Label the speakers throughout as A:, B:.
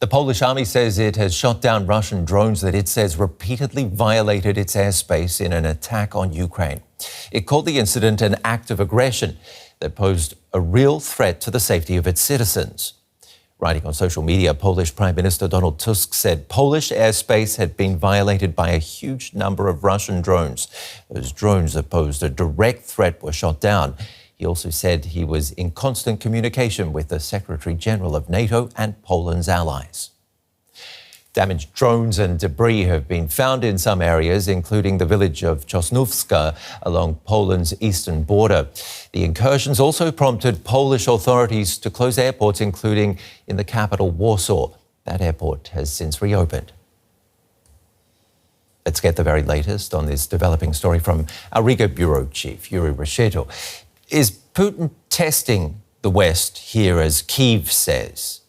A: The Polish army says it has shot down Russian drones that it says repeatedly violated its airspace in an attack on Ukraine. It called the incident an act of aggression that posed a real threat to the safety of its citizens. Writing on social media, Polish Prime Minister Donald Tusk said Polish airspace had been violated by a huge number of Russian drones. Those drones that posed a direct threat were shot down. He also said he was in constant communication with the Secretary General of NATO and Poland's allies. Damaged drones and debris have been found in some areas, including the village of Chosnówka along Poland's eastern border. The incursions also prompted Polish authorities to close airports, including in the capital, Warsaw. That airport has since reopened. Let's get the very latest on this developing story from our Riga bureau chief, Yuri Resheto. Is Putin testing the West here, as Kyiv says?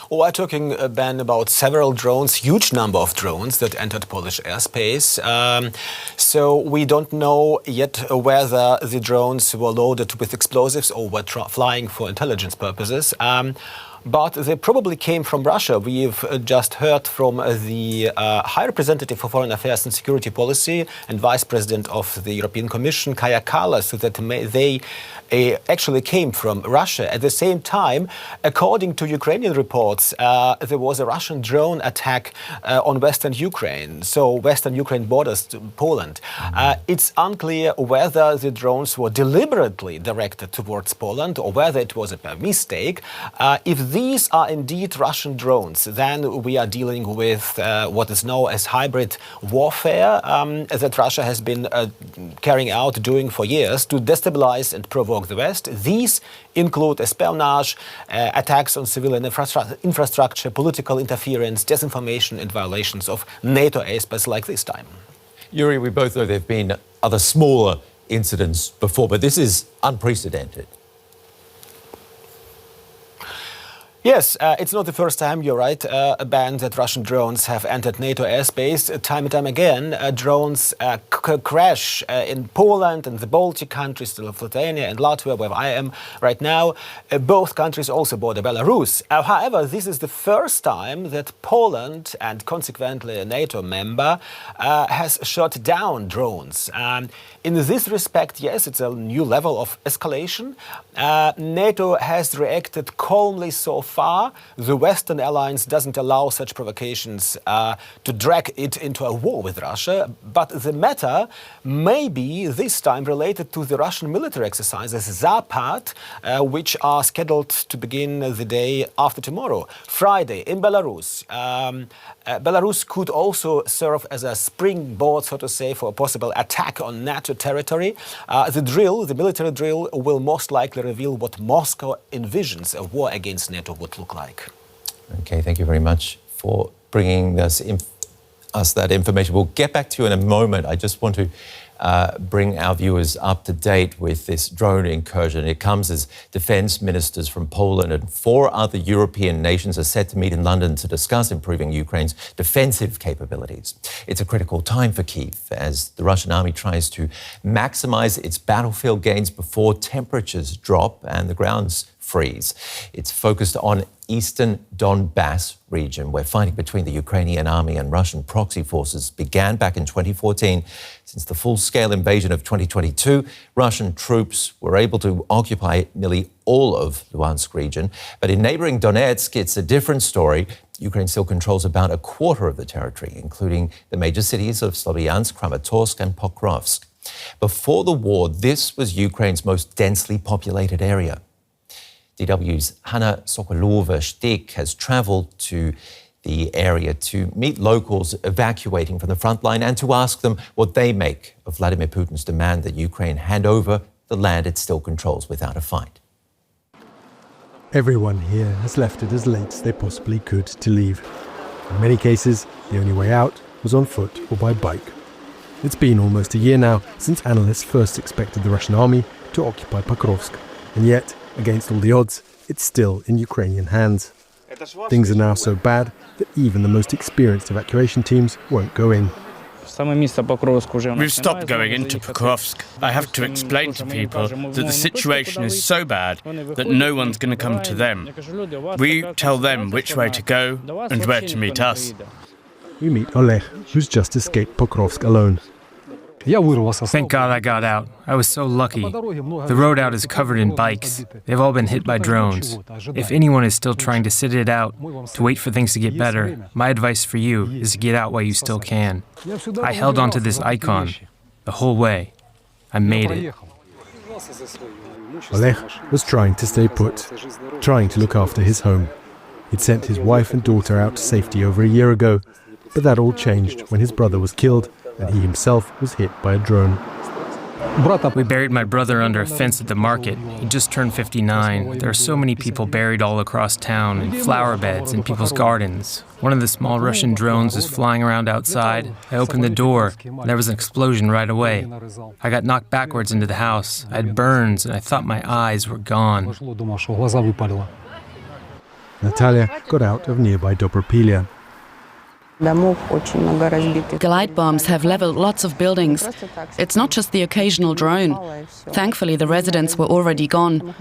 B: We're talking, Ben, about several drones, huge number of drones that entered Polish airspace. So we don't know yet whether the drones were loaded with explosives or were flying for intelligence purposes. But they probably came from Russia. We've just heard from the High Representative for Foreign Affairs and Security Policy and Vice President of the European Commission, Kaja Kallas, that they actually came from Russia. At the same time, according to Ukrainian reports, there was a Russian drone attack on Western Ukraine, so Western Ukraine borders to Poland. It's unclear whether the drones were deliberately directed towards Poland or whether it was a mistake. If these are indeed Russian drones, then we are dealing with what is known as hybrid warfare that Russia has been carrying out, doing for years to destabilize and provoke the West. These include espionage, attacks on civilian infrastructure, political interference, disinformation, and violations of NATO airspace like this time.
A: Yuri, we both know there have been other smaller incidents before, but this is unprecedented.
B: Yes, it's not the first time, you're right, Ben, that Russian drones have entered NATO airspace. Time and time again, drones crash in Poland and the Baltic countries, Lithuania and Latvia, where I am right now. Both countries also border Belarus. However, this is the first time that Poland, and consequently a NATO member, has shot down drones. In this respect, yes, it's a new level of escalation. NATO has reacted calmly so far. The Western alliance doesn't allow such provocations to drag it into a war with Russia. But the matter may be this time related to the Russian military exercises, Zapad, which are scheduled to begin the day after tomorrow, Friday, in Belarus. Belarus could also serve as a springboard, so to say, for a possible attack on NATO territory. The military drill, will most likely reveal what Moscow envisions a war against NATO would look like.
A: Okay, thank you very much for bringing us that information. We'll get back to you in a moment. I just want to bring our viewers up to date with this drone incursion. It comes as defence ministers from Poland and 4 other European nations are set to meet in London to discuss improving Ukraine's defensive capabilities. It's a critical time for Kyiv as the Russian army tries to maximise its battlefield gains before temperatures drop and the grounds freeze. It's focused on eastern Donbass region, where fighting between the Ukrainian army and Russian proxy forces began back in 2014. Since the full-scale invasion of 2022, Russian troops were able to occupy nearly all of Luhansk region. But in neighbouring Donetsk, it's a different story. Ukraine still controls about a quarter of the territory, including the major cities of Slovyansk, Kramatorsk and Pokrovsk. Before the war, this was Ukraine's most densely populated area. DW's Hanna Sokolova-Stik has travelled to the area to meet locals evacuating from the front line and to ask them what they make of Vladimir Putin's demand that Ukraine hand over the land it still controls without a fight.
C: Everyone here has left it as late as they possibly could to leave. In many cases, the only way out was on foot or by bike. It's been almost a year now since analysts first expected the Russian army to occupy Pokrovsk, and yet, against all the odds, it's still in Ukrainian hands. Things are now so bad that even the most experienced evacuation teams won't go in.
D: We've stopped going into Pokrovsk. I have to explain to people that the situation is so bad that no one's going to come to them. We tell them which way to go and where to meet us.
C: We meet Oleg, who's just escaped Pokrovsk alone.
E: Thank God I got out. I was so lucky. The road out is covered in bikes. They've all been hit by drones. If anyone is still trying to sit it out, to wait for things to get better, my advice for you is to get out while you still can. I held onto this icon the whole way. I made it.
C: Oleg was trying to stay put, trying to look after his home. He'd sent his wife and daughter out to safety over a year ago, but that all changed when his brother was killed and he himself was hit by a drone.
E: We buried my brother under a fence at the market. He just turned 59. There are so many people buried all across town, in flower beds, in people's gardens. One of the small Russian drones was flying around outside. I opened the door, and there was an explosion right away. I got knocked backwards into the house. I had burns, and I thought my eyes were gone.
C: Natalia got out of nearby Dobropilya.
F: Glide bombs have leveled lots of buildings. It's not just the occasional drone. Thankfully, the residents were already gone.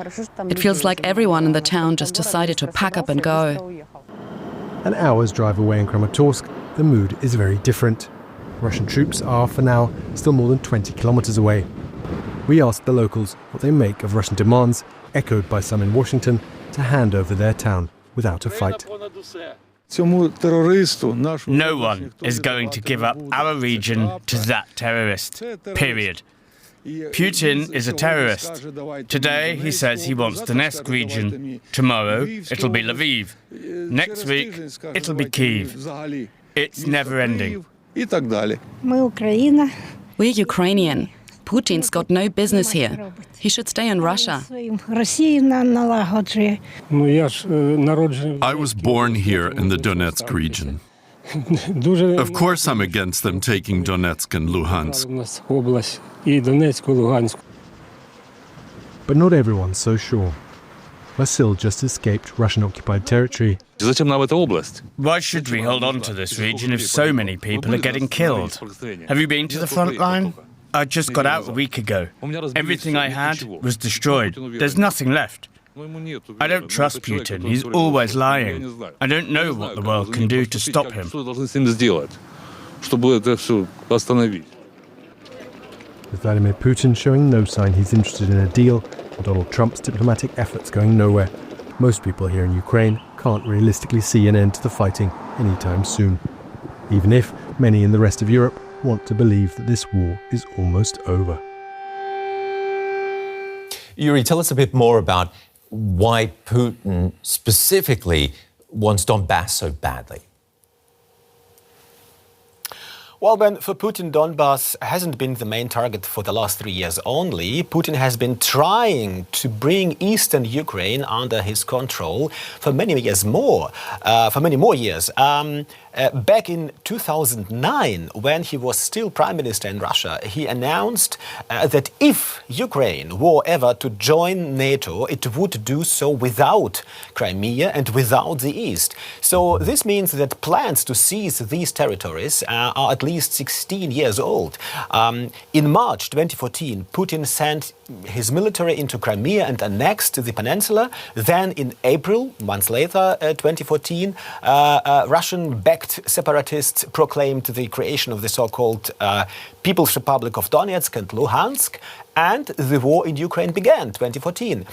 F: It feels like everyone in the town just decided to pack up and go.
C: An hour's drive away in Kramatorsk, the mood is very different. Russian troops are, for now, still more than 20 kilometers away. We asked the locals what they make of Russian demands, echoed by some in Washington, to hand over their town without a fight.
D: No one is going to give up our region to that terrorist, period. Putin is a terrorist. Today he says he wants Donetsk region. Tomorrow it'll be Lviv. Next week it'll be Kyiv. It's never ending.
F: We're Ukrainian. Putin's got no business here. He should stay in Russia.
G: I was born here in the Donetsk region. Of course I'm against them taking Donetsk and Luhansk.
C: But not everyone's so sure. Vasil just escaped Russian-occupied territory.
D: Why should we hold on to this region if so many people are getting killed? Have you been to the front line? I just got out a week ago. Everything I had was destroyed. There's nothing left. I don't trust Putin. He's always lying. I don't know what the world can do to stop him.
C: With Vladimir Putin showing no sign he's interested in a deal, and Donald Trump's diplomatic efforts going nowhere, most people here in Ukraine can't realistically see an end to the fighting anytime soon. Even if many in the rest of Europe want to believe that this war is almost over.
A: Yuri, tell us a bit more about why Putin specifically wants Donbass so badly.
B: Well, Ben, for Putin, Donbass hasn't been the main target for the last 3 years only. Putin has been trying to bring eastern Ukraine under his control for many more years. Back in 2009, when he was still prime minister in Russia, he announced that if Ukraine were ever to join NATO, it would do so without Crimea and without the East. So this means that plans to seize these territories are at least 16 years old. In March 2014, Putin sent his military into Crimea and annexed the peninsula. Then in April, months later, 2014, Russian-backed separatists proclaimed the creation of the so-called People's Republic of Donetsk and Luhansk, and the war in Ukraine began, 2014.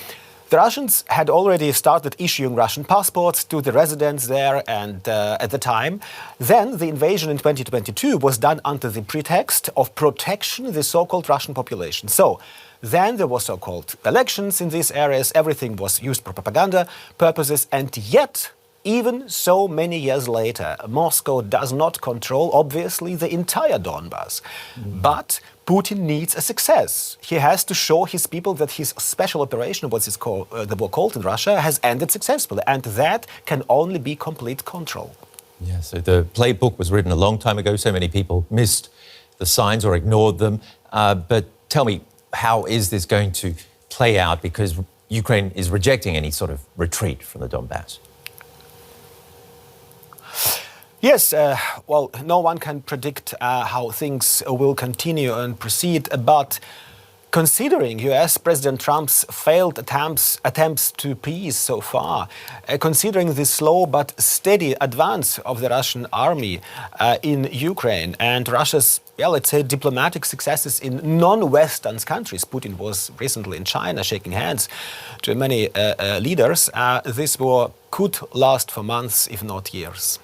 B: The Russians had already started issuing Russian passports to the residents there, and at the time. Then the invasion in 2022 was done under the pretext of protection the so-called Russian population. So then there were so-called elections in these areas. Everything was used for propaganda purposes, and yet, even so many years later, Moscow does not control, obviously, the entire Donbass. But Putin needs a success. He has to show his people that his special operation, what is called, the war called in Russia, has ended successfully. And that can only be complete control.
A: Yeah, so the playbook was written a long time ago. So many people missed the signs or ignored them. But tell me, how is this going to play out? Because Ukraine is rejecting any sort of retreat from the Donbass.
B: Yes, well, no one can predict how things will continue and proceed, but considering US President Trump's failed attempts to peace so far, considering the slow but steady advance of the Russian army in Ukraine and Russia's, let's say, diplomatic successes in non-Western countries, Putin was recently in China shaking hands to many leaders, this war could last for months, if not years.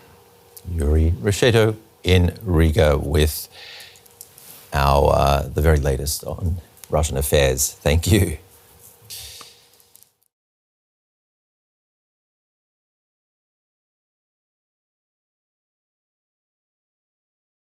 A: Yuri Resheto in Riga with the very latest on Russian affairs. Thank you.